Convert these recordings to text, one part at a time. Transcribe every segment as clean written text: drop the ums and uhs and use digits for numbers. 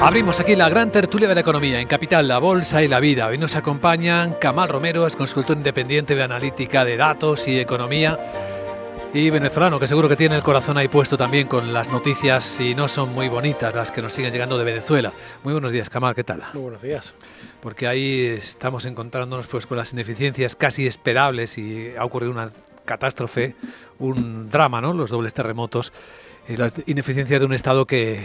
Abrimos aquí la gran tertulia de la economía en Capital, la Bolsa y la Vida. Hoy nos acompañan Kamal Romero, es consultor independiente de analítica de datos y economía, y venezolano, que seguro que tiene el corazón ahí puesto también con las noticias, y no son muy bonitas las que nos siguen llegando de Venezuela. Muy buenos días, Kamal, ¿qué tal? Muy buenos días. Porque ahí estamos encontrándonos pues con las ineficiencias casi esperables y ha ocurrido una catástrofe, un drama, ¿no? Los dobles terremotos. Y las ineficiencias de un Estado que,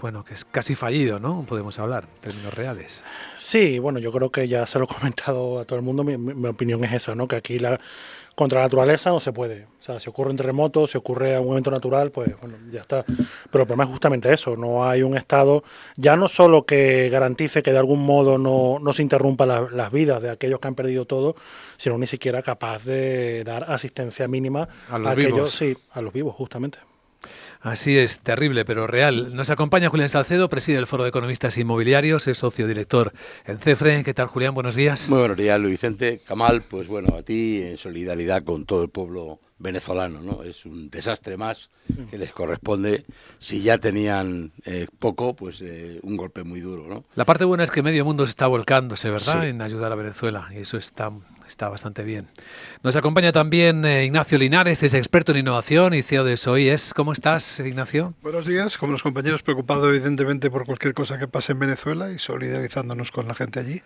bueno, que es casi fallido, ¿no? Podemos hablar en términos reales. Sí, bueno, yo creo que ya se lo he comentado a todo el mundo. Mi opinión es esa, ¿no? Que aquí contra la naturaleza no se puede. O sea, si ocurre un terremoto, si ocurre un evento natural, pues bueno, ya está. Pero el problema es justamente eso. No hay un Estado, ya no solo que garantice que de algún modo no se interrumpa las vidas de aquellos que han perdido todo, sino ni siquiera capaz de dar asistencia mínima A los aquellos, vivos. sí, a los vivos, justamente. Así es, terrible, pero real. Nos acompaña Julián Salcedo, preside el Foro de Economistas Inmobiliarios, es socio director en CEFRE. ¿Qué tal, Julián? Buenos días. Muy buenos días, Luis Vicente. Kamal, pues bueno, a ti en solidaridad con todo el pueblo venezolano, ¿no? Es un desastre más que les corresponde. Si ya tenían poco, pues un golpe muy duro, ¿no? La parte buena es que medio mundo se está volcándose, ¿verdad?, Sí. en ayudar a Venezuela, y eso está bastante bien. Nos acompaña también Ignacio Linares, es experto en innovación y CEO de SOIES. ¿Cómo estás, Ignacio? Buenos días, como los compañeros, preocupados evidentemente por cualquier cosa que pase en Venezuela y solidarizándonos con la gente allí.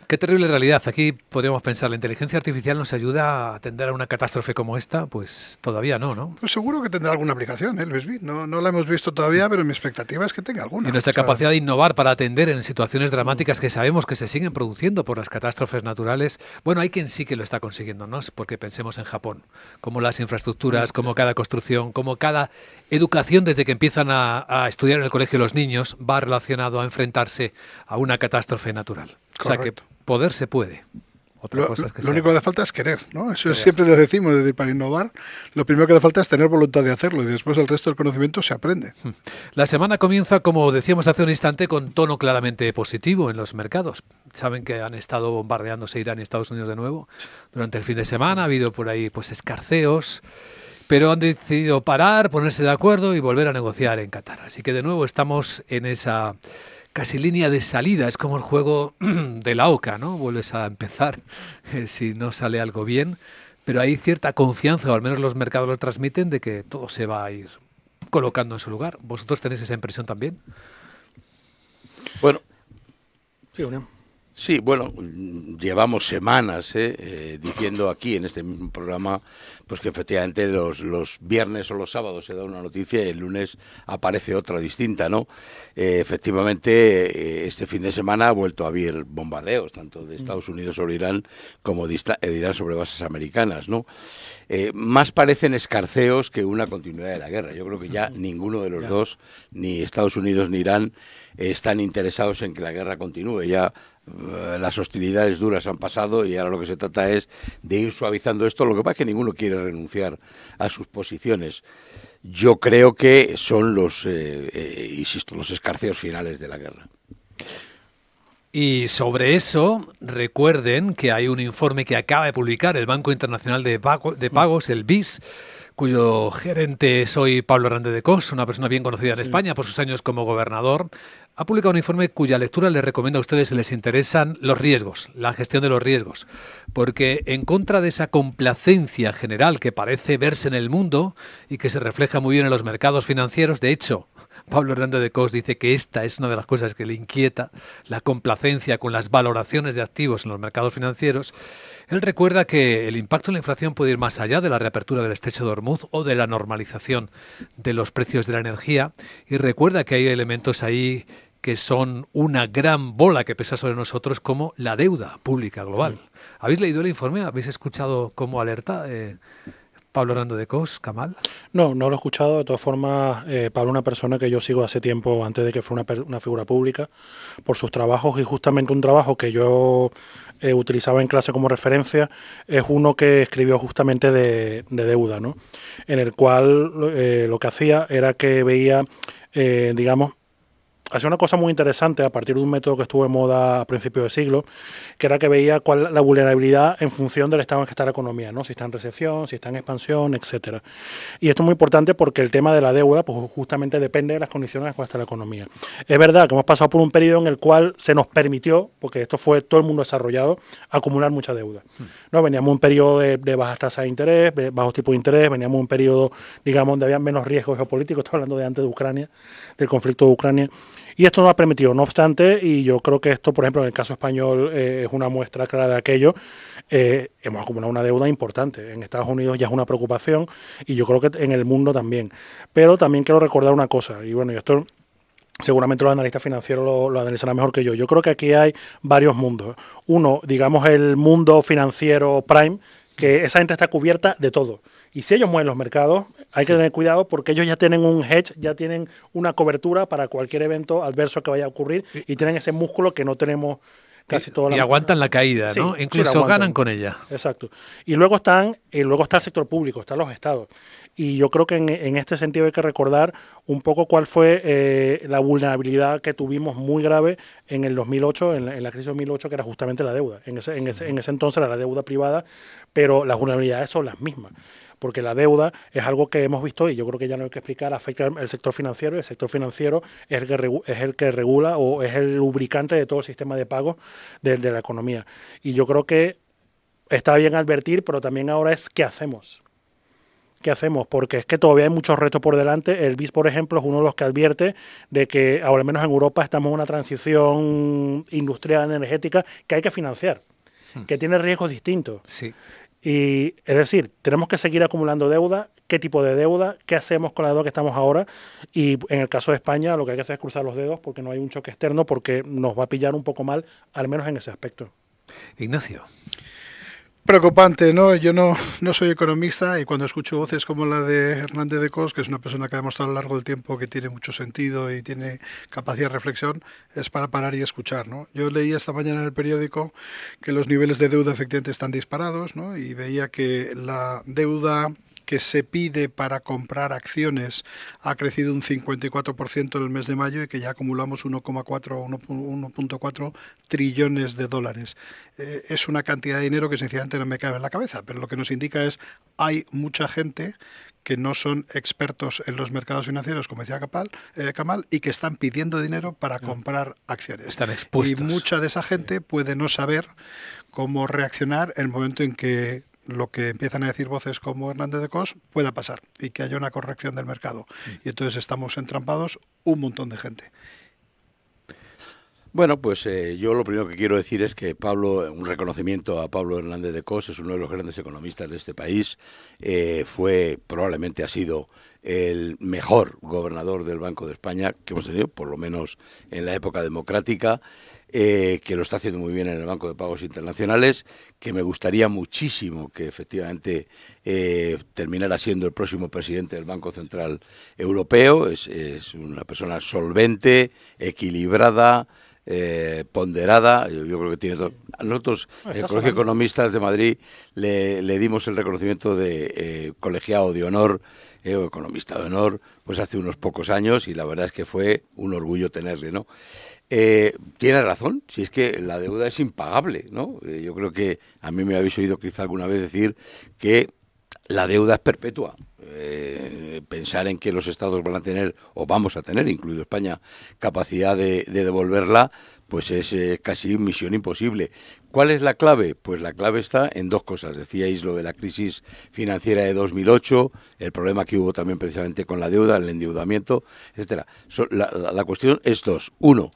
Qué terrible realidad. Aquí podríamos pensar, ¿la inteligencia artificial nos ayuda a atender a una catástrofe como esta? Pues todavía no, ¿no? Pues seguro que tendrá alguna aplicación, Luis. No la hemos visto todavía, pero mi expectativa es que tenga alguna. Y nuestra capacidad de innovar para atender en situaciones dramáticas que sabemos que se siguen produciendo por las catástrofes naturales. Bueno, hay quien sí que lo está consiguiendo, ¿no? Porque pensemos en Japón, como las infraestructuras, como cada construcción, como cada educación desde que empiezan a estudiar en el colegio los niños va relacionado a enfrentarse a una catástrofe natural. Correcto. O sea que poder se puede. Lo único que hace falta es querer, ¿no? Eso siempre lo decimos, es decir, para innovar, lo primero que hace falta es tener voluntad de hacerlo y después el resto del conocimiento se aprende. La semana comienza, como decíamos hace un instante, con tono claramente positivo en los mercados. Saben que han estado bombardeándose Irán y Estados Unidos de nuevo durante el fin de semana, ha habido por ahí pues escarceos, pero han decidido parar, ponerse de acuerdo y volver a negociar en Qatar. Así que de nuevo estamos en esa casi línea de salida, es como el juego de la oca, ¿no? Vuelves a empezar si no sale algo bien, pero hay cierta confianza, o al menos los mercados lo transmiten, de que todo se va a ir colocando en su lugar. ¿Vosotros tenéis esa impresión también? Bueno, Sí, Unión. sí, bueno, llevamos semanas diciendo aquí en este mismo programa pues que efectivamente los viernes o los sábados se da una noticia y el lunes aparece otra distinta, ¿no? Efectivamente, este fin de semana ha vuelto a haber bombardeos, tanto de Estados Unidos sobre Irán como de Irán sobre bases americanas, ¿no? Más parecen escarceos que una continuidad de la guerra. Yo creo que ya ninguno de los dos, ni Estados Unidos ni Irán, están interesados en que la guerra continúe. Ya las hostilidades duras han pasado y ahora lo que se trata es de ir suavizando esto. Lo que pasa es que ninguno quiere renunciar a sus posiciones. Yo creo que son insisto, los escarceos finales de la guerra. Y sobre eso, recuerden que hay un informe que acaba de publicar el Banco Internacional de Pagos, el BIS, cuyo gerente es hoy Pablo Hernández de Cos, una persona bien conocida en España por sus años como gobernador. Ha publicado un informe cuya lectura les recomiendo a ustedes si les interesan los riesgos, la gestión de los riesgos, porque en contra de esa complacencia general que parece verse en el mundo y que se refleja muy bien en los mercados financieros, de hecho, Pablo Hernández de Cos dice que esta es una de las cosas que le inquieta, la complacencia con las valoraciones de activos en los mercados financieros. Él recuerda que el impacto en la inflación puede ir más allá de la reapertura del estrecho de Hormuz o de la normalización de los precios de la energía, y recuerda que hay elementos ahí que son una gran bola que pesa sobre nosotros, como la deuda pública global. ¿Habéis leído el informe? ¿Habéis escuchado cómo alerta Pablo Hernández de Cos, Kamal? No lo he escuchado. De todas formas, Pablo, una persona que yo sigo hace tiempo, antes de que fuera una figura pública, por sus trabajos, y justamente un trabajo que yo utilizaba en clase como referencia, es uno que escribió justamente de deuda, ¿no? En el cual lo que hacía era que veía, digamos, hacía una cosa muy interesante a partir de un método que estuvo de moda a principios de siglo, que era que veía cuál la vulnerabilidad en función del estado en que está la economía, ¿no? Si está en recesión, si está en expansión, etcétera. Y esto es muy importante porque el tema de la deuda, pues justamente depende de las condiciones en las cuales está la economía. Es verdad que hemos pasado por un periodo en el cual se nos permitió, porque esto fue todo el mundo desarrollado, acumular mucha deuda, ¿no? Veníamos de un periodo de bajas tasas de interés, de bajos tipos de interés, veníamos de un periodo, digamos, donde había menos riesgos geopolíticos, estoy hablando de antes de Ucrania, del conflicto de Ucrania. Y esto no ha permitido, no obstante, y yo creo que esto, por ejemplo, en el caso español es una muestra clara de aquello, hemos acumulado una deuda importante. En Estados Unidos ya es una preocupación y yo creo que en el mundo también. Pero también quiero recordar una cosa, y bueno, y esto seguramente los analistas financieros lo analizarán mejor que yo. Yo creo que aquí hay varios mundos. Uno, digamos, el mundo financiero prime, que esa gente está cubierta de todo. Y si ellos mueven los mercados, hay que tener cuidado porque ellos ya tienen un hedge, ya tienen una cobertura para cualquier evento adverso que vaya a ocurrir y tienen ese músculo que no tenemos casi toda la... Y aguantan la caída, Sí, ¿no? sí, la Incluso aguantan. ganan con ella. Exacto. Y luego está el sector público, están los estados. Y yo creo que en este sentido hay que recordar un poco cuál fue la vulnerabilidad que tuvimos muy grave en el 2008, en la crisis de 2008, que era justamente la deuda. En ese entonces era la deuda privada, pero las vulnerabilidades son las mismas. Porque la deuda es algo que hemos visto, y yo creo que ya no hay que explicar, afecta al sector financiero, y el sector financiero es el que regula o es el lubricante de todo el sistema de pagos de la economía. Y yo creo que está bien advertir, pero también ahora es ¿qué hacemos? ¿Qué hacemos? Porque es que todavía hay muchos retos por delante. El BIS, por ejemplo, es uno de los que advierte de que, al menos en Europa, estamos en una transición industrial energética que hay que financiar, que tiene riesgos distintos. Sí. Y es decir, tenemos que seguir acumulando deuda, qué tipo de deuda, qué hacemos con la deuda que estamos ahora. Y en el caso de España, lo que hay que hacer es cruzar los dedos porque no hay un choque externo, porque nos va a pillar un poco mal, al menos en ese aspecto. Ignacio. Preocupante, ¿no? Yo no soy economista y cuando escucho voces como la de Hernández de Cos, que es una persona que ha demostrado a lo largo del tiempo que tiene mucho sentido y tiene capacidad de reflexión, es para parar y escuchar, ¿no? Yo leía esta mañana en el periódico que los niveles de deuda efectivamente están disparados, ¿no? Y veía que la deuda que se pide para comprar acciones ha crecido un 54% en el mes de mayo y que ya acumulamos 1,4 trillones de dólares. Es una cantidad de dinero que sencillamente no me cabe en la cabeza, pero lo que nos indica es hay mucha gente que no son expertos en los mercados financieros, como decía Kamal, y que están pidiendo dinero para comprar acciones. Están expuestos. Y mucha de esa gente puede no saber cómo reaccionar en el momento en que lo que empiezan a decir voces como Hernández de Cos pueda pasar y que haya una corrección del mercado. Y entonces estamos entrampados un montón de gente. Bueno, pues yo lo primero que quiero decir es que un reconocimiento a Pablo Hernández de Cos, es uno de los grandes economistas de este país, probablemente ha sido el mejor gobernador del Banco de España que hemos tenido, por lo menos en la época democrática, que lo está haciendo muy bien en el Banco de Pagos Internacionales, que me gustaría muchísimo que efectivamente terminara siendo el próximo presidente del Banco Central Europeo. Es una persona solvente, equilibrada, ponderada. Yo creo que tiene todo. Nosotros, el Colegio de Economistas de Madrid, le dimos el reconocimiento de colegiado de honor, o economista de honor, pues hace unos pocos años, y la verdad es que fue un orgullo tenerle, ¿no? Tiene razón, si es que la deuda es impagable, ¿no? Yo creo que a mí me habéis oído quizá alguna vez decir que la deuda es perpetua. Pensar en que los estados van a tener, o vamos a tener, incluido España, capacidad de devolverla, pues es casi misión imposible. ¿Cuál es la clave? Pues la clave está en dos cosas. Decíais lo de la crisis financiera de 2008, el problema que hubo también precisamente con la deuda, el endeudamiento, etcétera. La cuestión es dos. Uno,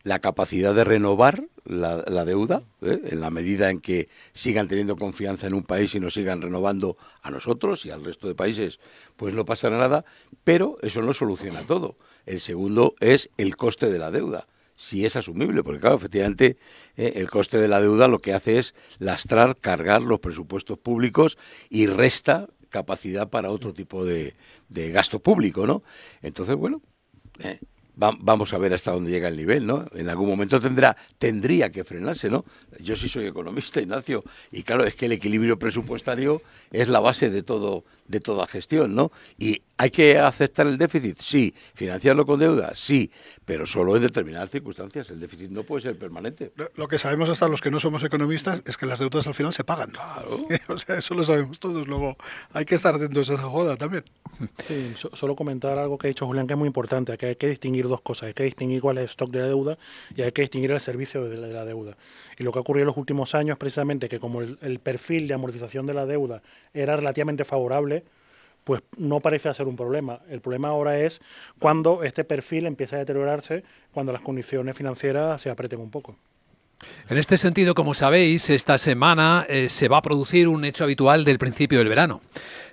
la capacidad de renovar la deuda, en la medida en que sigan teniendo confianza en un país y nos sigan renovando a nosotros y al resto de países, pues no pasará nada, pero eso no soluciona todo. El segundo es el coste de la deuda, si es asumible, porque claro, efectivamente, el coste de la deuda lo que hace es lastrar, cargar los presupuestos públicos y resta capacidad para otro tipo de gasto público, ¿no? Entonces, bueno, vamos a ver hasta dónde llega el nivel, ¿no? En algún momento tendría que frenarse, ¿no? Yo sí soy economista, Ignacio, y claro, es que el equilibrio presupuestario es la base de toda gestión, ¿no? Y ¿Hay que aceptar el déficit? Sí. ¿Financiarlo con deuda? Sí. Pero solo en determinadas circunstancias. El déficit no puede ser permanente. Lo que sabemos hasta los que no somos economistas es que las deudas al final se pagan. Claro. O sea, eso lo sabemos todos. Luego hay que estar atentos a esa joda también. Sí, solo comentar algo que ha dicho Julián que es muy importante, que hay que distinguir dos cosas. Hay que distinguir cuál es el stock de la deuda y hay que distinguir el servicio de la deuda. Y lo que ha ocurrido en los últimos años precisamente que como el perfil de amortización de la deuda era relativamente favorable, pues no parece ser un problema. El problema ahora es cuando este perfil empieza a deteriorarse, cuando las condiciones financieras se aprieten un poco. En este sentido, como sabéis, esta semana se va a producir un hecho habitual del principio del verano.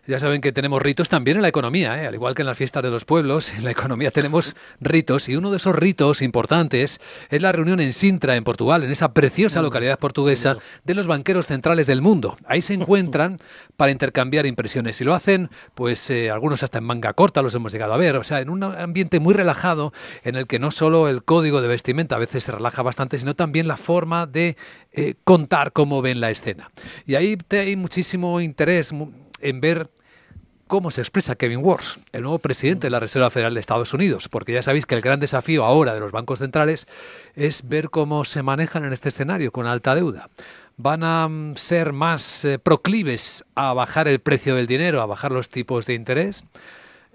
Ya saben que tenemos ritos también en la economía, al igual que en las fiestas de los pueblos, en la economía tenemos ritos y uno de esos ritos importantes es la reunión en Sintra, en Portugal, en esa preciosa localidad portuguesa de los banqueros centrales del mundo. Ahí se encuentran para intercambiar impresiones y lo hacen, pues algunos hasta en manga corta los hemos llegado a ver, o sea, en un ambiente muy relajado en el que no solo el código de vestimenta a veces se relaja bastante, sino también la forma de contar cómo ven la escena. Y ahí hay muchísimo interés en ver cómo se expresa Kevin Warsh, el nuevo presidente de la Reserva Federal de Estados Unidos, porque ya sabéis que el gran desafío ahora de los bancos centrales es ver cómo se manejan en este escenario con alta deuda. Van a ser más proclives a bajar el precio del dinero, a bajar los tipos de interés.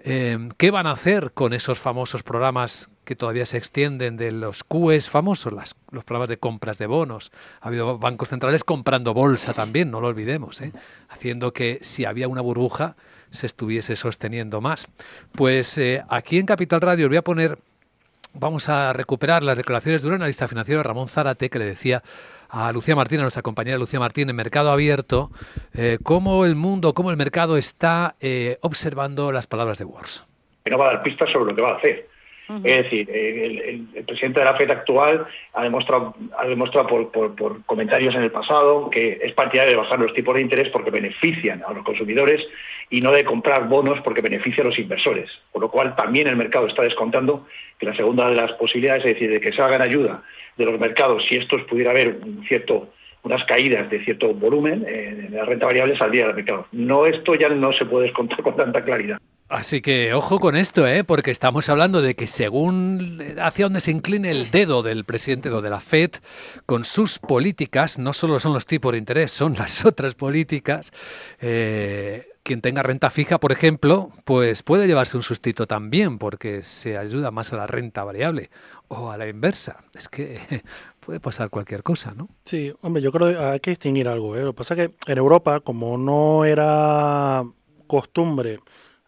¿Qué van a hacer con esos famosos programas que todavía se extienden de los QEs famosos, los programas de compras de bonos? Ha habido bancos centrales comprando bolsa también, no lo olvidemos, haciendo que si había una burbuja se estuviese sosteniendo más. Pues aquí en Capital Radio os voy a poner, vamos a recuperar las declaraciones de un analista financiero, Ramón Zárate, que le decía a Lucía Martín, a nuestra compañera Lucía Martín, en Mercado Abierto, cómo el mundo, cómo el mercado está observando las palabras de Warsh. Que no va a dar pistas sobre lo que va a hacer. Es decir, el presidente de la FED actual ha demostrado por comentarios en el pasado que es partidario de bajar los tipos de interés porque benefician a los consumidores y no de comprar bonos porque beneficia a los inversores. Por lo cual también el mercado está descontando que la segunda de las posibilidades, es decir, de que se hagan ayuda de los mercados, si estos pudiera haber unas caídas de cierto volumen en la renta variable, saldría del mercado. No, esto ya no se puede descontar con tanta claridad. Así que ojo con esto, porque estamos hablando de que según hacia donde se incline el dedo del presidente o de la FED, con sus políticas, no solo son los tipos de interés, son las otras políticas, quien tenga renta fija, por ejemplo, pues puede llevarse un sustito también, porque se ayuda más a la renta variable o a la inversa. Es que puede pasar cualquier cosa, ¿no? Sí, hombre, yo creo que hay que distinguir algo. Lo que pasa es que en Europa, como no era costumbre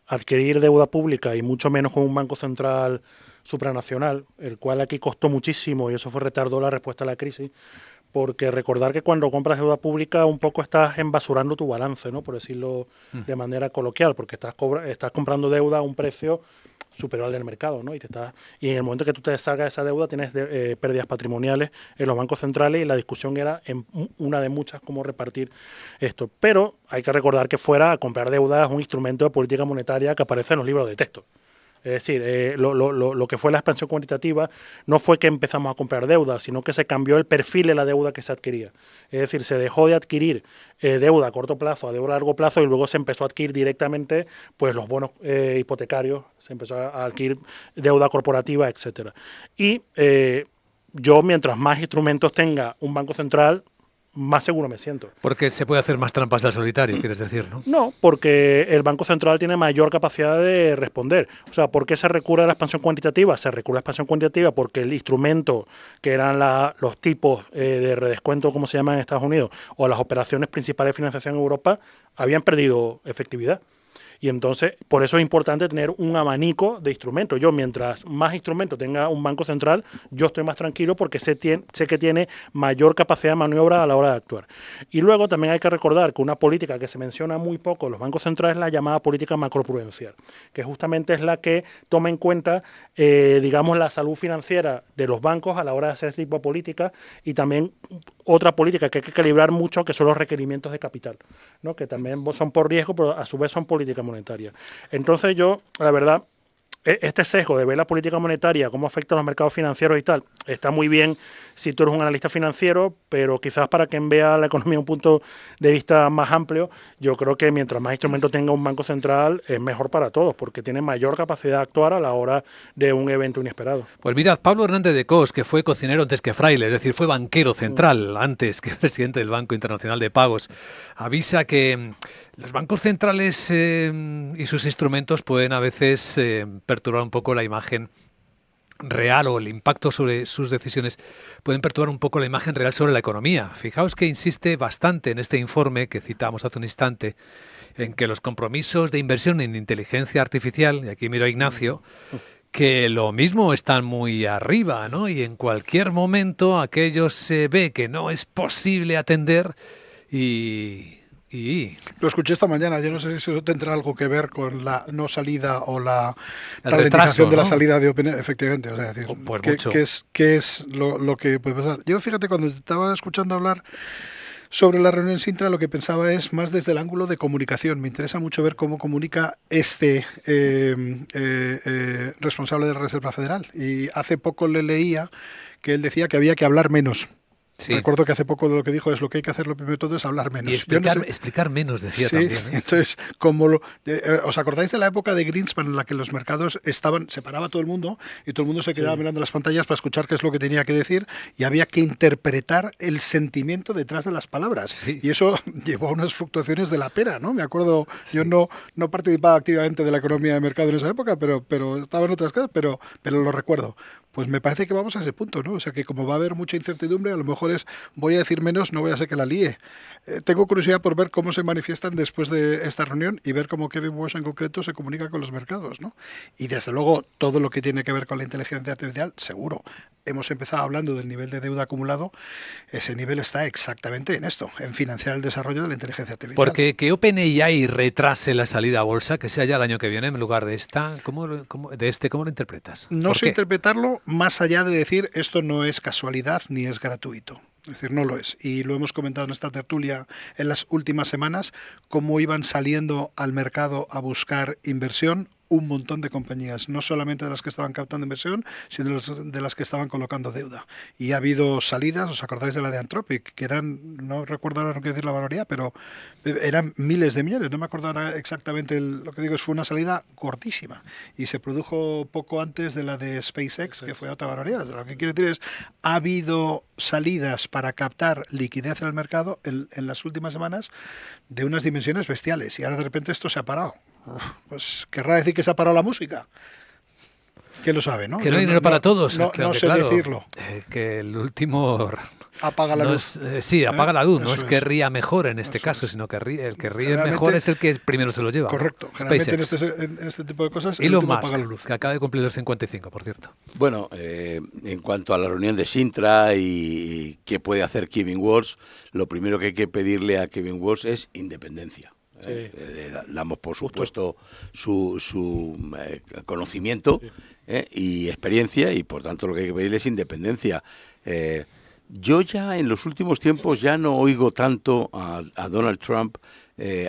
adquirir deuda pública y mucho menos con un banco central supranacional, el cual aquí costó muchísimo y eso retardó la respuesta a la crisis, porque recordar que cuando compras deuda pública un poco estás embasurando tu balance, ¿no? Por decirlo de manera coloquial, porque estás comprando deuda a un precio superior al del mercado, ¿no? Y en el momento que tú te deshagas de esa deuda tienes pérdidas patrimoniales en los bancos centrales y la discusión era en una de muchas cómo repartir esto. Pero hay que recordar que fuera a comprar deuda es un instrumento de política monetaria que aparece en los libros de texto. Es decir, lo que fue la expansión cuantitativa no fue que empezamos a comprar deuda, sino que se cambió el perfil de la deuda que se adquiría. Es decir, se dejó de adquirir deuda a corto plazo a deuda a largo plazo y luego se empezó a adquirir directamente pues los bonos hipotecarios, se empezó a adquirir deuda corporativa, etcétera. Y yo, mientras más instrumentos tenga un banco central, más seguro me siento. Porque se puede hacer más trampas al solitario, quieres decir, ¿no? No, porque el Banco Central tiene mayor capacidad de responder. O sea, ¿por qué se recurre a la expansión cuantitativa? Se recurre a la expansión cuantitativa porque el instrumento, que eran los tipos de redescuento, como se llama en Estados Unidos, o las operaciones principales de financiación en Europa, habían perdido efectividad. Y entonces, por eso es importante tener un abanico de instrumentos. Yo, mientras más instrumentos tenga un banco central, yo estoy más tranquilo porque sé que tiene mayor capacidad de maniobra a la hora de actuar. Y luego también hay que recordar que una política que se menciona muy poco en los bancos centrales es la llamada política macroprudencial, que justamente es la que toma en cuenta, digamos, la salud financiera de los bancos a la hora de hacer este tipo de políticas y también otra política que hay que calibrar mucho, que son los requerimientos de capital, ¿no? Que también son por riesgo, pero a su vez son políticas monetarias. Entonces yo, la verdad, este sesgo de ver la política monetaria, cómo afecta a los mercados financieros y tal, está muy bien si tú eres un analista financiero, pero quizás para quien vea la economía de un punto de vista más amplio, yo creo que mientras más instrumentos tenga un banco central es mejor para todos, porque tiene mayor capacidad de actuar a la hora de un evento inesperado. Pues mirad, Pablo Hernández de Cos, que fue cocinero antes que fraile, es decir, fue banquero central antes que presidente del Banco Internacional de Pagos, avisa que los bancos centrales y sus instrumentos pueden a veces perturbar un poco la imagen real, o el impacto sobre sus decisiones pueden perturbar un poco la imagen real sobre la economía. Fijaos que insiste bastante en este informe que citamos hace un instante, en que los compromisos de inversión en inteligencia artificial, y aquí miro a Ignacio, que lo mismo están muy arriba, ¿no? Y en cualquier momento aquello se ve que no es posible atender y Lo escuché esta mañana, yo no sé si eso tendrá algo que ver con la no salida o la el ralentización retraso, de la ¿no? salida de OpenAI, efectivamente. O sea, decir, Pues mucho. ¿qué es lo que puede pasar? Yo, fíjate, cuando estaba escuchando hablar sobre la reunión Sintra, lo que pensaba es más desde el ángulo de comunicación. Me interesa mucho ver cómo comunica este responsable de la Reserva Federal. Y hace poco le leía que él decía que había que hablar menos. Sí. Recuerdo que hace poco lo que dijo es: lo que hay que hacer lo primero de todo es hablar menos. Y explicar menos, decía sí, también. Entonces, ¿os acordáis de la época de Greenspan en la que los mercados se paraba todo el mundo y todo el mundo se quedaba mirando las pantallas para escuchar qué es lo que tenía que decir, y había que interpretar el sentimiento detrás de las palabras? Sí. Y eso llevó a unas fluctuaciones de la pera, ¿no? Me acuerdo, yo no participaba activamente de la economía de mercado en esa época, pero estaba en otras cosas, pero lo recuerdo. Pues me parece que vamos a ese punto, ¿no? O sea, que como va a haber mucha incertidumbre, a lo mejor voy a decir menos, no voy a ser que la líe. Tengo curiosidad por ver cómo se manifiestan después de esta reunión y ver cómo Kevin Walsh en concreto se comunica con los mercados, ¿no? Y desde luego todo lo que tiene que ver con la inteligencia artificial, seguro. Hemos empezado hablando del nivel de deuda acumulado. Ese nivel está exactamente en esto, en financiar el desarrollo de la inteligencia artificial. Porque que OpenAI retrase la salida a bolsa, que sea ya el año que viene en lugar de esta, ¿cómo lo interpretas? No sé interpretarlo más allá de decir esto no es casualidad ni es gratuito. Es decir, no lo es. Y lo hemos comentado en esta tertulia en las últimas semanas, cómo iban saliendo al mercado a buscar inversión un montón de compañías, no solamente de las que estaban captando inversión, sino de las que estaban colocando deuda. Y ha habido salidas, ¿os acordáis de la de Anthropic? Que eran, no recuerdo ahora qué decir la valoría, pero eran miles de millones, no me acuerdo ahora exactamente, lo que digo fue una salida gordísima. Y se produjo poco antes de la de SpaceX, que fue otra barbaridad. Lo que quiero decir es, ha habido salidas para captar liquidez en el mercado en las últimas semanas de unas dimensiones bestiales, y ahora de repente esto se ha parado. Pues querrá decir que se ha parado la música. ¿Quién lo sabe, no? Que no hay dinero para todos. No sé decirlo. Que el último... Apaga la luz. Sí, apaga la luz. No es que es. ría mejor en este Eso caso, es. sino que el que ríe mejor es el que primero se lo lleva. Correcto. ¿No? Generalmente SpaceX. en este tipo de cosas Elon el último Musk, apaga la luz. que acaba de cumplir los 55, por cierto. Bueno, en cuanto a la reunión de Sintra y qué puede hacer Kevin Walsh, lo primero que hay que pedirle a Kevin Walsh es independencia. Damos por supuesto su conocimiento y experiencia, y por tanto lo que hay que pedirle es independencia. Yo ya en los últimos tiempos ya no oigo tanto a Donald Trump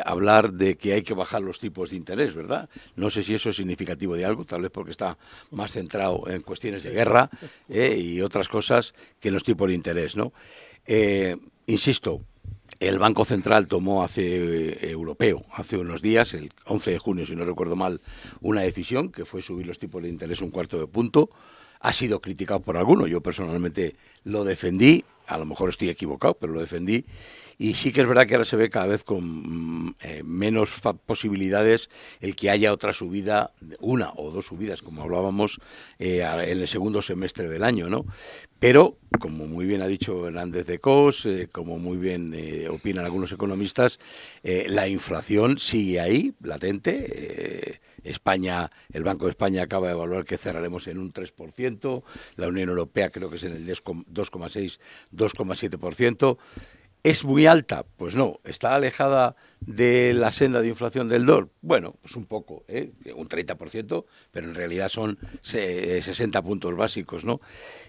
hablar de que hay que bajar los tipos de interés, ¿verdad? No sé si eso es significativo de algo, tal vez porque está más centrado en cuestiones de guerra y otras cosas que en los tipos de interés, ¿no? Insisto, el Banco Central tomó hace unos días, el 11 de junio, si no recuerdo mal, una decisión que fue subir los tipos de interés un cuarto de punto. Ha sido criticado por algunos, yo personalmente lo defendí, a lo mejor estoy equivocado, pero lo defendí. Y sí que es verdad que ahora se ve cada vez con menos posibilidades el que haya otra subida, una o dos subidas, como hablábamos, en el segundo semestre del año, ¿no? Pero, como muy bien ha dicho Hernández de Cos, como muy bien opinan algunos economistas, la inflación sigue ahí, latente. España, el Banco de España acaba de evaluar que cerraremos en un 3%, la Unión Europea creo que es en el 2,6, 2,7%. ¿Es muy alta? Pues no. ¿Está alejada de la senda de inflación del dólar? Bueno, pues un poco, un 30%, pero en realidad son 60 puntos básicos, ¿no?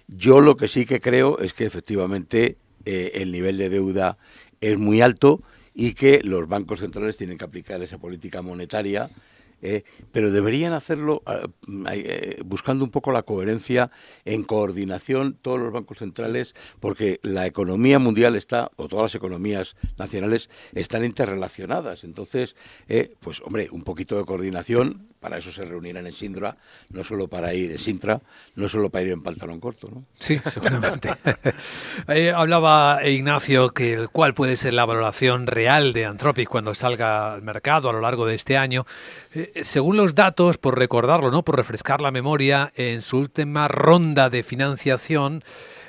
Yo lo que sí que creo es que efectivamente el nivel de deuda es muy alto y que los bancos centrales tienen que aplicar esa política monetaria pero deberían hacerlo buscando un poco la coherencia en coordinación todos los bancos centrales, porque la economía mundial o todas las economías nacionales están interrelacionadas. Entonces, pues hombre, un poquito de coordinación, para eso se reunirán en Sintra, no solo para ir en pantalón corto, ¿no? Sí, seguramente. Hablaba Ignacio que cuál puede ser la valoración real de Anthropic cuando salga al mercado a lo largo de este año. Según los datos, por recordarlo, ¿no? Por refrescar la memoria, en su última ronda de financiación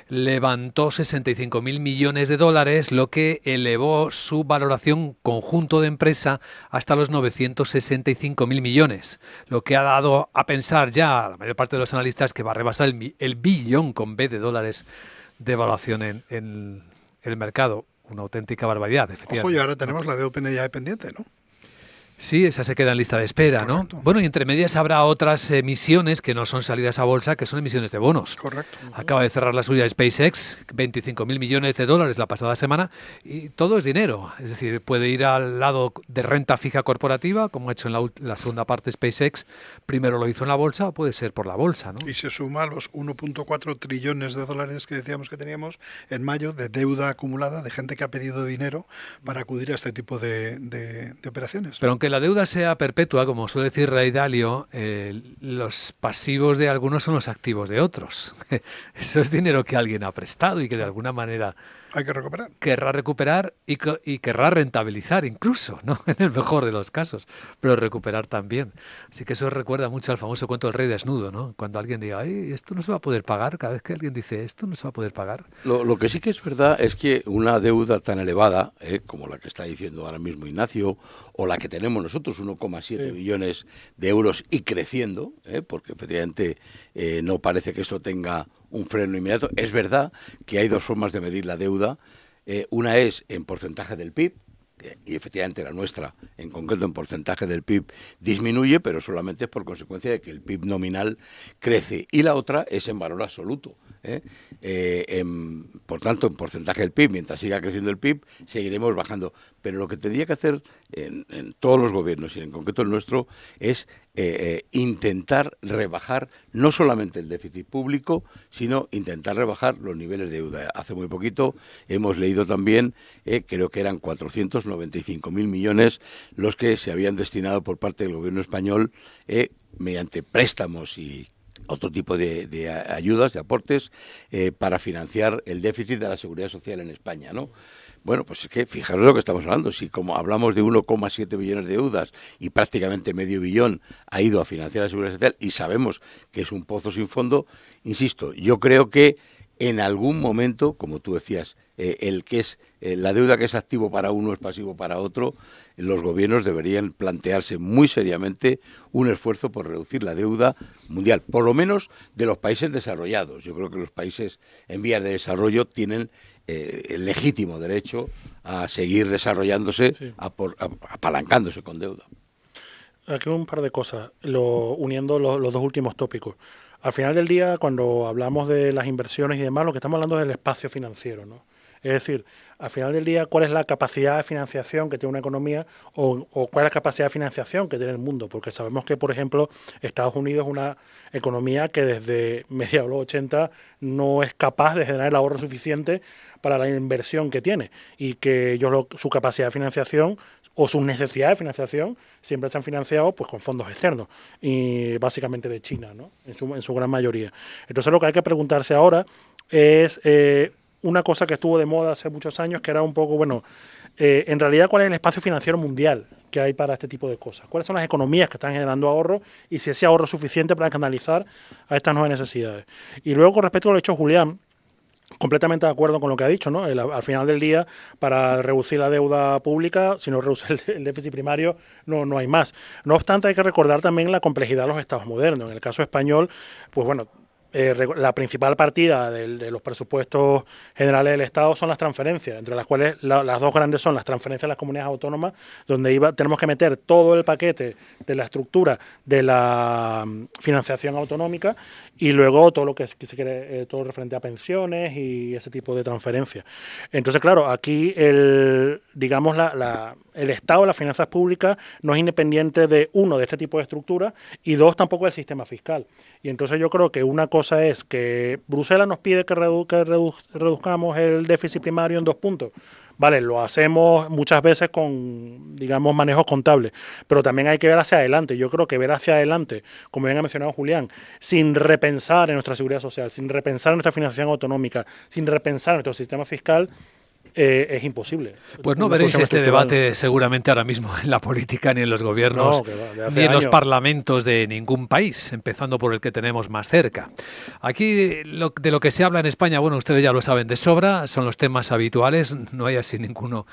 levantó 65.000 millones de dólares, lo que elevó su valoración conjunto de empresa hasta los 965.000 millones, lo que ha dado a pensar ya a la mayor parte de los analistas que va a rebasar el billón con B de dólares de evaluación en el mercado. Una auténtica barbaridad, efectivamente. Ojo, y ahora tenemos la de OpenAI pendiente, ¿no? Sí, esa se queda en lista de espera, Correcto. ¿no? Bueno, y entre medias habrá otras emisiones que no son salidas a bolsa, que son emisiones de bonos. Correcto. Acaba de cerrar la suya SpaceX, 25.000 millones de dólares la pasada semana, y todo es dinero. Es decir, puede ir al lado de renta fija corporativa, como ha hecho en la segunda parte SpaceX. Primero lo hizo en la bolsa, o puede ser por la bolsa, ¿no? Y se suma a los 1.4 trillones de dólares que decíamos que teníamos en mayo de deuda acumulada de gente que ha pedido dinero para acudir a este tipo de operaciones. Pero aunque la deuda sea perpetua, como suele decir Ray Dalio, los pasivos de algunos son los activos de otros. Eso es dinero que alguien ha prestado y que de alguna manera Hay que recuperar. querrá recuperar y querrá rentabilizar incluso, ¿no? En el mejor de los casos, pero recuperar también. Así que eso recuerda mucho al famoso cuento del rey desnudo, ¿no? Cuando alguien diga, ay, esto no se va a poder pagar, cada vez que alguien dice, esto no se va a poder pagar. Lo que sí que es verdad es que una deuda tan elevada, como la que está diciendo ahora mismo Ignacio, o la que tenemos nosotros, 1,7 billones de euros y creciendo, porque efectivamente no parece que esto tenga un freno inmediato. Es verdad que hay dos formas de medir la deuda. Una es en porcentaje del PIB, y efectivamente la nuestra, en concreto en porcentaje del PIB, disminuye, pero solamente es por consecuencia de que el PIB nominal crece. Y la otra es en valor absoluto. Por tanto, en porcentaje del PIB, mientras siga creciendo el PIB, seguiremos bajando. Pero lo que tendría que hacer en todos los gobiernos, y en concreto el nuestro, es intentar rebajar no solamente el déficit público, sino intentar rebajar los niveles de deuda. Hace muy poquito hemos leído también, creo que eran 495.000 millones los que se habían destinado por parte del gobierno español mediante préstamos y otro tipo de ayudas, de aportes, para financiar el déficit de la seguridad social en España, ¿no? Bueno, pues es que fijaros lo que estamos hablando. Si como hablamos de 1,7 billones de deudas y prácticamente medio billón ha ido a financiar la seguridad social y sabemos que es un pozo sin fondo, insisto, yo creo que en algún momento, como tú decías, la deuda que es activo para uno es pasivo para otro, los gobiernos deberían plantearse muy seriamente un esfuerzo por reducir la deuda mundial, por lo menos de los países desarrollados. Yo creo que los países en vías de desarrollo tienen el legítimo derecho a seguir desarrollándose, sí, apalancándose con deuda. Aquí un par de cosas, uniendo los dos últimos tópicos. Al final del día, cuando hablamos de las inversiones y demás, lo que estamos hablando es del espacio financiero, ¿no? Es decir, al final del día, ¿cuál es la capacidad de financiación que tiene una economía o cuál es la capacidad de financiación que tiene el mundo? Porque sabemos que, por ejemplo, Estados Unidos es una economía que desde mediados de los 80 no es capaz de generar el ahorro suficiente para la inversión que tiene y que ellos su capacidad de financiación o sus necesidades de financiación siempre se han financiado pues con fondos externos y básicamente de China, ¿no? En su gran mayoría. Entonces lo que hay que preguntarse ahora es una cosa que estuvo de moda hace muchos años, que era un poco, bueno, en realidad cuál es el espacio financiero mundial que hay para este tipo de cosas, cuáles son las economías que están generando ahorro y si ese ahorro es suficiente para canalizar a estas nuevas necesidades. Y luego con respecto a lo hecho Julián, completamente de acuerdo con lo que ha dicho, ¿no? Al final del día, para reducir la deuda pública, si no reduce el déficit primario, no hay más. No obstante, hay que recordar también la complejidad de los estados modernos. En el caso español, pues bueno, la principal partida de los presupuestos generales del Estado son las transferencias, entre las cuales las dos grandes son las transferencias a las comunidades autónomas, donde tenemos que meter todo el paquete de la estructura de la financiación autonómica y luego todo lo que se quiere, todo referente a pensiones y ese tipo de transferencias. Entonces, claro, aquí el Estado, las finanzas públicas, no es independiente de este tipo de estructuras y dos, tampoco del sistema fiscal. Y entonces yo creo que una cosa es que Bruselas nos pide que reduzcamos el déficit primario en 2 puntos. Vale, lo hacemos muchas veces con, manejos contables, pero también hay que ver hacia adelante. Yo creo que ver hacia adelante, como bien ha mencionado Julián, sin repensar en nuestra seguridad social, sin repensar en nuestra financiación autonómica, sin repensar en nuestro sistema fiscal, es imposible. Pues no veréis este debate seguramente ahora mismo en la política, ni en los gobiernos, ni en los parlamentos de ningún país, empezando por el que tenemos más cerca. Aquí de lo que se habla en España, bueno, ustedes ya lo saben de sobra, son los temas habituales, no hay así ninguno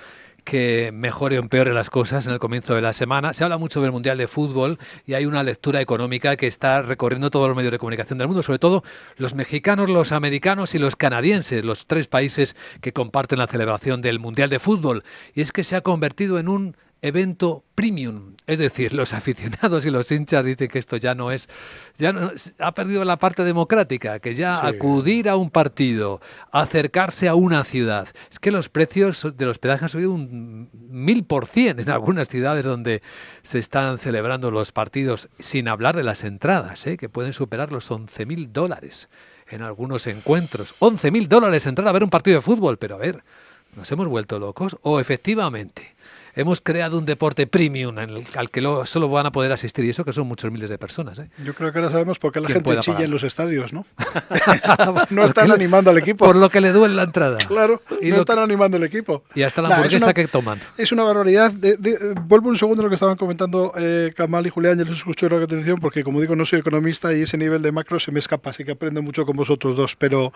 que mejore o empeore las cosas en el comienzo de la semana. Se habla mucho del Mundial de Fútbol y hay una lectura económica que está recorriendo todos los medios de comunicación del mundo, sobre todo los mexicanos, los americanos y los canadienses, los 3 países que comparten la celebración del Mundial de Fútbol. Y es que se ha convertido en un evento premium, es decir, los aficionados y los hinchas dicen que esto ya no, ha perdido la parte democrática, que ya sí. Acudir a un partido, acercarse a una ciudad, es que los precios del hospedaje han subido un 1000% en algunas ciudades donde se están celebrando los partidos, sin hablar de las entradas, que pueden superar los $11.000 en algunos encuentros. $11.000 entrar a ver un partido de fútbol, pero a ver, ¿nos hemos vuelto locos? O efectivamente hemos creado un deporte premium al que solo van a poder asistir, y eso que son muchos miles de personas. Yo creo que ahora sabemos por qué la gente chilla en los estadios, ¿no? No están animando al equipo. Por lo que le duele la entrada. Claro, y no están animando al equipo. Y hasta la hamburguesa que toman. Es una barbaridad. Vuelvo un segundo a lo que estaban comentando Kamal y Julián, yo les escucho con atención porque, como digo, no soy economista y ese nivel de macro se me escapa, así que aprendo mucho con vosotros dos. Pero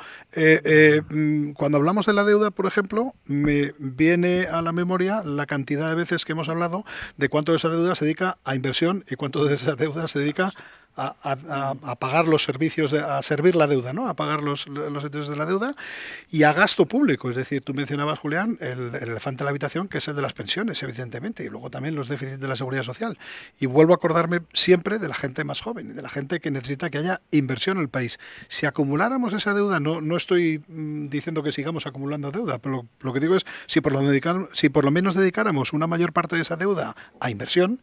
cuando hablamos de la deuda, por ejemplo, me viene a la memoria la cantidad de veces que hemos hablado de cuánto de esa deuda se dedica a inversión y cuánto de esa deuda se dedica a pagar los servicios, a servir la deuda, ¿no? A pagar los intereses de la deuda y a gasto público. Es decir, tú mencionabas, Julián, el elefante de la habitación, que es el de las pensiones, evidentemente, y luego también los déficits de la seguridad social. Y vuelvo a acordarme siempre de la gente más joven y de la gente que necesita que haya inversión en el país. Si acumuláramos esa deuda, no estoy diciendo que sigamos acumulando deuda, pero lo que digo es, si por lo menos dedicáramos una mayor parte de esa deuda a inversión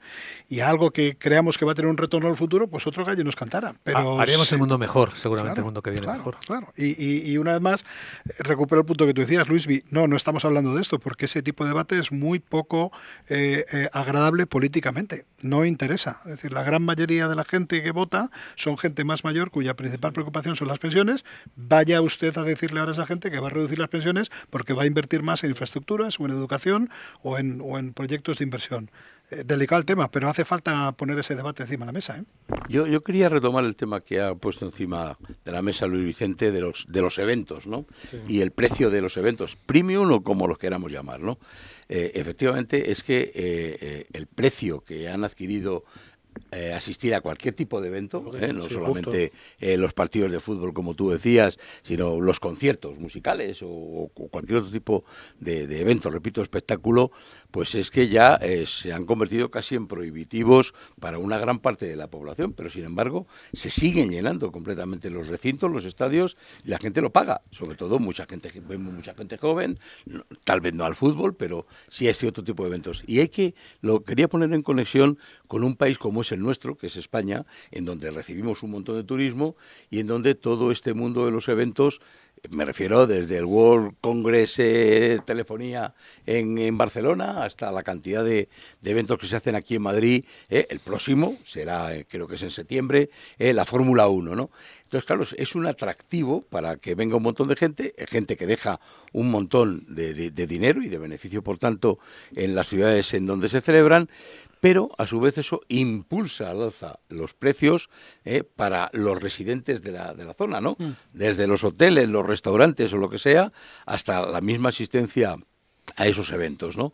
y a algo que creamos que va a tener un retorno al futuro, pues otro gallo nos cantara. Pero haríamos el mundo mejor, seguramente, el mundo que viene mejor. Claro. Y una vez más, recupero el punto que tú decías, Luisby, no estamos hablando de esto, porque ese tipo de debate es muy poco agradable políticamente. No interesa. Es decir, la gran mayoría de la gente que vota son gente más mayor cuya principal preocupación son las pensiones. Vaya usted a decirle ahora a esa gente que va a reducir las pensiones porque va a invertir más en infraestructuras o en educación o en proyectos de inversión. Delicado el tema, pero hace falta poner ese debate encima de la mesa. Yo quería retomar el tema que ha puesto encima de la mesa Luis Vicente de los eventos, ¿no? Sí. Y el precio de los eventos, premium o como los queramos llamar, ¿no? Efectivamente es que el precio que han adquirido asistir a cualquier tipo de evento, no solamente los partidos de fútbol como tú decías, sino los conciertos musicales o cualquier otro tipo de evento, repito, espectáculo, pues es que ya se han convertido casi en prohibitivos para una gran parte de la población, pero sin embargo se siguen llenando completamente los recintos, los estadios, y la gente lo paga, sobre todo vemos mucha gente joven, tal vez no al fútbol, pero sí a este otro tipo de eventos. Y lo quería poner en conexión con un país como es el nuestro, que es España, en donde recibimos un montón de turismo y en donde todo este mundo de los eventos, me refiero desde el World Congress Telefonía en Barcelona hasta la cantidad de eventos que se hacen aquí en Madrid. El próximo será, creo que es en septiembre, la Fórmula 1, ¿no? Entonces, claro, es un atractivo para que venga un montón de gente que deja un montón de dinero y de beneficio, por tanto, en las ciudades en donde se celebran, pero a su vez eso impulsa al alza los precios para los residentes de la zona, ¿no? Desde los hoteles, los restaurantes o lo que sea, hasta la misma asistencia a esos eventos, ¿no?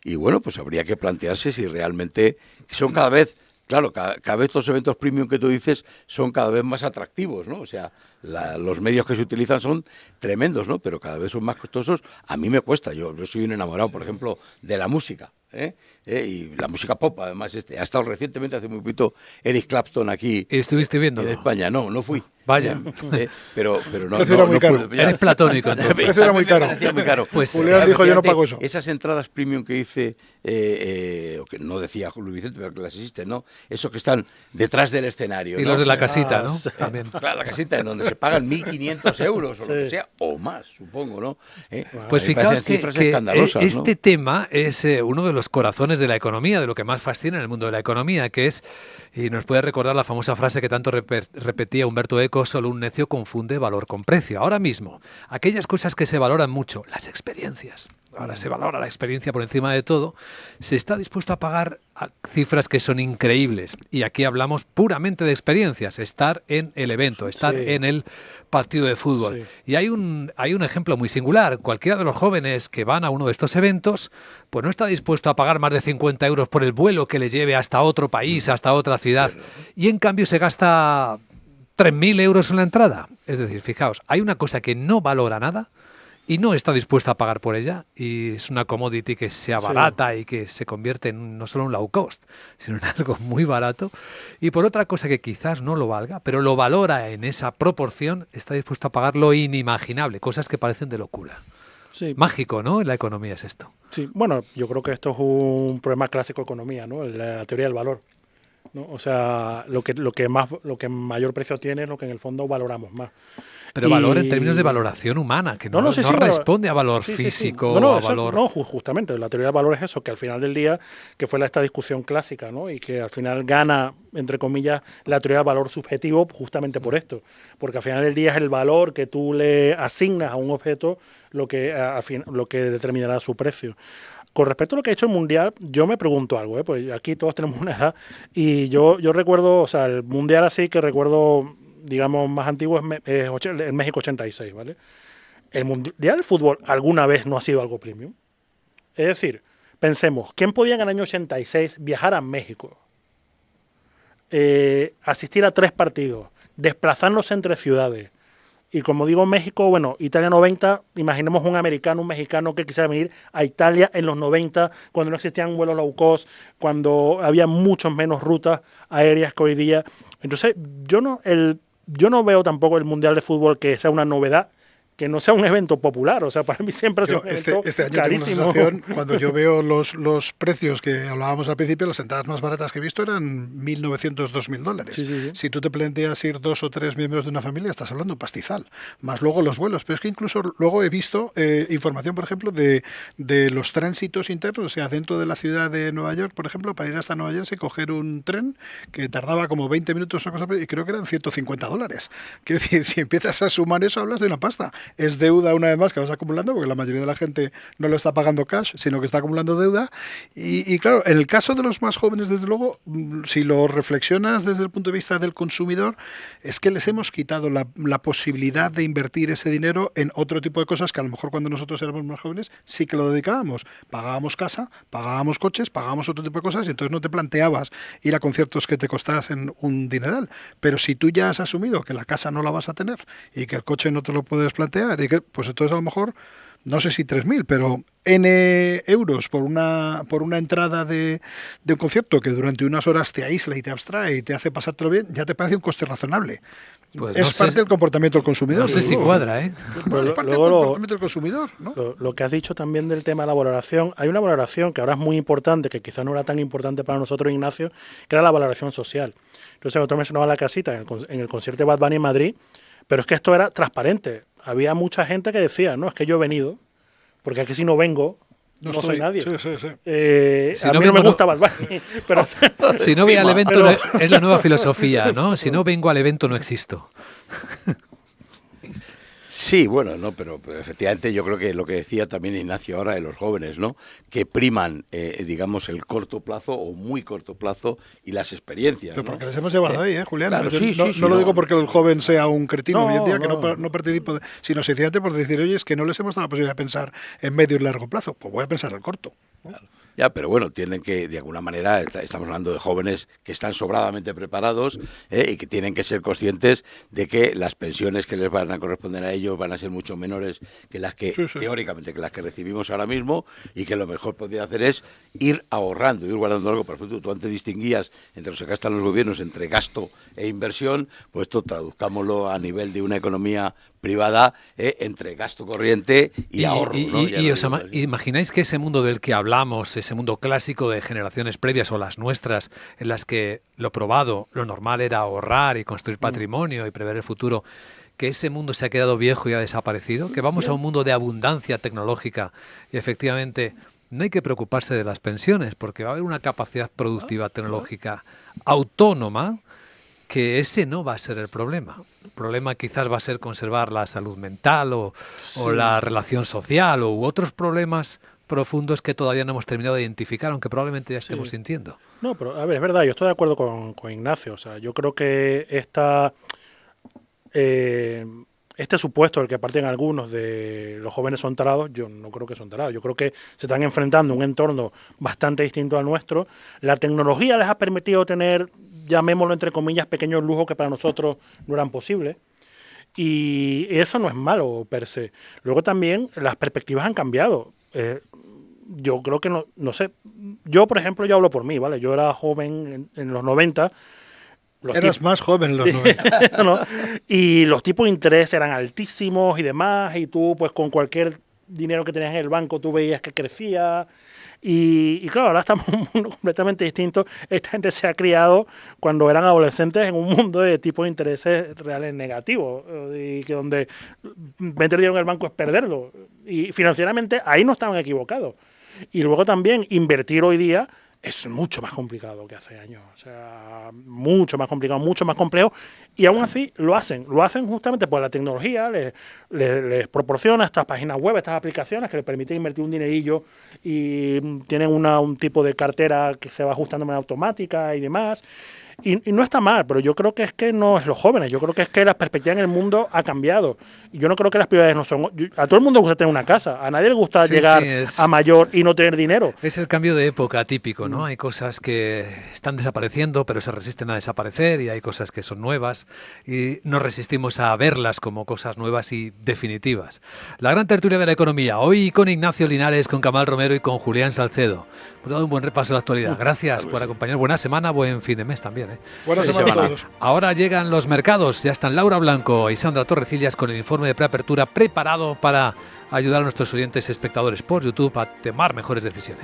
Y bueno, pues habría que plantearse si realmente son cada vez claro, cada vez estos eventos premium que tú dices son cada vez más atractivos, ¿no? O sea, los medios que se utilizan son tremendos, ¿no? Pero cada vez son más costosos. A mí me cuesta, yo soy un enamorado, por ejemplo, de la música, y la música pop, además. Ha estado recientemente, hace muy poquito, Eric Clapton aquí. ¿Estuviste viéndolo? En España, no fui. Vaya. Pero no, Precio era muy caro. pude. Eres platónico, entonces. El precio era muy caro. Me parecía muy caro. Pues, Julián dijo, yo no pago eso. Esas entradas premium que dice, o que no decía Julio Vicente, pero que las existen, ¿no? Eso que están detrás del escenario. Y ¿no? los de la casita, ¿no? Sí. También. Claro, la casita en donde se pagan 1.500 euros o lo que Sí. sea, o más, supongo, ¿no? Pues Me fijaos parecen que, cifras que escandalosas, ¿no? este tema es uno de los corazones de la economía, de lo que más fascina en el mundo de la economía, que es, y nos puede recordar la famosa frase que tanto repetía Humberto Eco: solo un necio confunde valor con precio. Ahora mismo, aquellas cosas que se valoran mucho, las experiencias, ahora se valora la experiencia por encima de todo, se está dispuesto a pagar cifras que son increíbles. Y aquí hablamos puramente de experiencias, estar en el evento, estar Sí. en el partido de fútbol. Sí. Y hay un ejemplo muy singular. Cualquiera de los jóvenes que van a uno de estos eventos, pues no está dispuesto a pagar más de 50 euros por el vuelo que le lleve hasta otro país, hasta otra ciudad. Y en cambio se gasta 3.000 euros en la entrada. Es decir, fijaos, hay una cosa que no valora nada y no está dispuesta a pagar por ella, y es una commodity que se abarata y que se convierte en no solo un low cost, sino en algo muy barato, y por otra cosa que quizás no lo valga, pero lo valora en esa proporción, está dispuesto a pagar lo inimaginable, cosas que parecen de locura. Sí. Mágico, ¿no? En la economía es esto. Sí, bueno, yo creo que esto es un problema clásico de economía, ¿no? La teoría del valor, ¿no? O sea, lo que mayor precio tiene es lo que en el fondo valoramos más. Pero Y- valor en términos de valoración humana, que no sí, sí, responde a valor sí, sí, sí. físico No, no, o a exacto. valor... No, justamente, la teoría del valor es eso, que al final del día, que fue esta discusión clásica, ¿no? Y que al final gana, entre comillas, la teoría del valor subjetivo justamente por esto. Porque al final del día es el valor que tú le asignas a un objeto lo que, lo que determinará su precio. Con respecto a lo que ha hecho el Mundial, yo me pregunto algo, pues aquí todos tenemos una edad, y yo recuerdo, o sea, el Mundial así que recuerdo, digamos, más antiguo es el México 86, ¿vale? ¿El Mundial de Fútbol alguna vez no ha sido algo premium? Es decir, pensemos, ¿quién podía en el año 86 viajar a México, asistir a 3 partidos, desplazarnos entre ciudades? Y como digo México, bueno, Italia 90, imaginemos un americano, un mexicano que quisiera venir a Italia en los 90, cuando no existían vuelos low cost, cuando había muchas menos rutas aéreas que hoy día. Entonces, yo no veo tampoco el Mundial de Fútbol que sea una novedad, que no sea un evento popular. O sea, para mí siempre ha sido un evento este año carísimo. tengo la sensación, cuando yo veo los precios que hablábamos al principio, las entradas más baratas que he visto eran 1.900, 2.000 dólares. Sí, sí, sí. Si tú te planteas ir 2 o 3 miembros de una familia, estás hablando pastizal. Más luego los vuelos. Pero es que incluso luego he visto información, por ejemplo, de los tránsitos internos, o sea, dentro de la ciudad de Nueva York, por ejemplo, para ir hasta Nueva Jersey, coger un tren que tardaba como 20 minutos o cosa, y creo que eran 150 dólares. Quiero decir, si empiezas a sumar eso, hablas de una pasta. Es deuda una vez más que vas acumulando, porque la mayoría de la gente no lo está pagando cash, sino que está acumulando deuda. Y claro, en el caso de los más jóvenes, desde luego, si lo reflexionas desde el punto de vista del consumidor, es que les hemos quitado la posibilidad de invertir ese dinero en otro tipo de cosas que a lo mejor cuando nosotros éramos más jóvenes sí que lo dedicábamos. Pagábamos casa, pagábamos coches, pagábamos otro tipo de cosas, y entonces no te planteabas ir a conciertos que te costasen un dineral. Pero si tú ya has asumido que la casa no la vas a tener y que el coche no te lo puedes plantear, y que, pues entonces a lo mejor, no sé si 3.000, pero N euros por una entrada de un concierto que durante unas horas te aísla y te abstrae y te hace pasártelo bien, ya te parece un coste razonable. Pues es parte del comportamiento del consumidor. No sé si cuadra, ¿eh? Bueno, es parte del comportamiento del consumidor, ¿no? Lo que has dicho también del tema de la valoración, hay una valoración que ahora es muy importante, que quizás no era tan importante para nosotros, Ignacio, que era la valoración social. Entonces, nosotros mencionaba la casita en el concierto de Bad Bunny en Madrid, pero es que esto era transparente. Había mucha gente que decía, no, es que yo he venido, porque aquí si no vengo, no soy nadie. Sí. Si a no mí no me vengo, gusta Bad Bunny, pero... Si no voy al evento, pero- es la nueva filosofía, ¿no? Si no vengo al evento, no existo. Sí, bueno, no, pero efectivamente yo creo que lo que decía también Ignacio ahora de los jóvenes, ¿no? Que priman, digamos, el corto plazo o muy corto plazo y las experiencias. Pero ¿no? porque les hemos llevado ahí, Julián. Claro, Yo sí, no, sí, sí, no lo no. digo porque el joven sea un cretino No, hoy en día, que no. no participo, sino sencillamente por decir, oye, es que no les hemos dado la posibilidad de pensar en medio y largo plazo. Pues voy a pensar en el corto. Ya, pero bueno, tienen que, de alguna manera, estamos hablando de jóvenes que están sobradamente preparados y que tienen que ser conscientes de que las pensiones que les van a corresponder a ellos van a ser mucho menores que las que, Sí, sí. teóricamente, que las que recibimos ahora mismo, y que lo mejor podría hacer es ir ahorrando, ir guardando algo. Por ejemplo, tú antes distinguías entre los que gastan los gobiernos entre gasto e inversión, pues esto traduzcámoslo a nivel de una economía privada entre gasto corriente y ahorro, ¿no? Ya lo Os digo así. imagináis que ese mundo del que hablamos, ese mundo clásico de generaciones previas o las nuestras, en las que lo probado, lo normal era ahorrar y construir patrimonio y prever el futuro, que ese mundo se ha quedado viejo y ha desaparecido, que vamos a un mundo de abundancia tecnológica y efectivamente no hay que preocuparse de las pensiones porque va a haber una capacidad productiva tecnológica autónoma, que ese no va a ser el problema. El problema quizás va a ser conservar la salud mental o la relación social u otros problemas profundos que todavía no hemos terminado de identificar, aunque probablemente ya estemos sintiendo. No, pero a ver, es verdad, yo estoy de acuerdo con Ignacio. O sea, yo creo que este supuesto del que parten algunos de los jóvenes son tarados, yo no creo que son tarados. Yo creo que se están enfrentando a un entorno bastante distinto al nuestro. La tecnología les ha permitido tener, llamémoslo entre comillas, pequeños lujos que para nosotros no eran posibles. Y eso no es malo per se. Luego también las perspectivas han cambiado. Yo creo que no sé. Yo, por ejemplo, yo hablo por mí, ¿vale? Yo era joven en los 90. Eras más joven en los 90. ¿No? Y los tipos de interés eran altísimos y demás, y tú pues con cualquier dinero que tenías en el banco tú veías que crecía. Y claro, ahora estamos en un mundo completamente distinto. Esta gente se ha criado cuando eran adolescentes en un mundo de tipos de intereses reales negativos, y que donde meter dinero en el banco es perderlo. Y financieramente ahí no estaban equivocados. Y luego también invertir hoy día es mucho más complicado que hace años. O sea, mucho más complicado, mucho más complejo. Y aún así lo hacen. Lo hacen justamente porque la tecnología les proporciona estas páginas web, estas aplicaciones que les permiten invertir un dinerillo y tienen un tipo de cartera que se va ajustando de manera automática y demás. Y no está mal, pero yo creo que es que no es los jóvenes. Yo creo que es que la perspectiva en el mundo ha cambiado. Y yo no creo que las prioridades no son... A todo el mundo le gusta tener una casa. A nadie le gusta llegar a mayor y no tener dinero. Es el cambio de época típico, ¿no? Hay cosas que están desapareciendo, pero se resisten a desaparecer, y hay cosas que son nuevas y nos resistimos a verlas como cosas nuevas y definitivas. La gran tertulia de la economía, hoy con Ignacio Linares, con Kamal Romero y con Julián Salcedo. Hemos dado un buen repaso a la actualidad. Gracias por acompañar. Buena semana, buen fin de mes también, ¿eh? Buena semana a todos. Ahora llegan los mercados. Ya están Laura Blanco y Sandra Torrecillas con el informe de preapertura preparado para ayudar a nuestros oyentes y espectadores por YouTube a tomar mejores decisiones.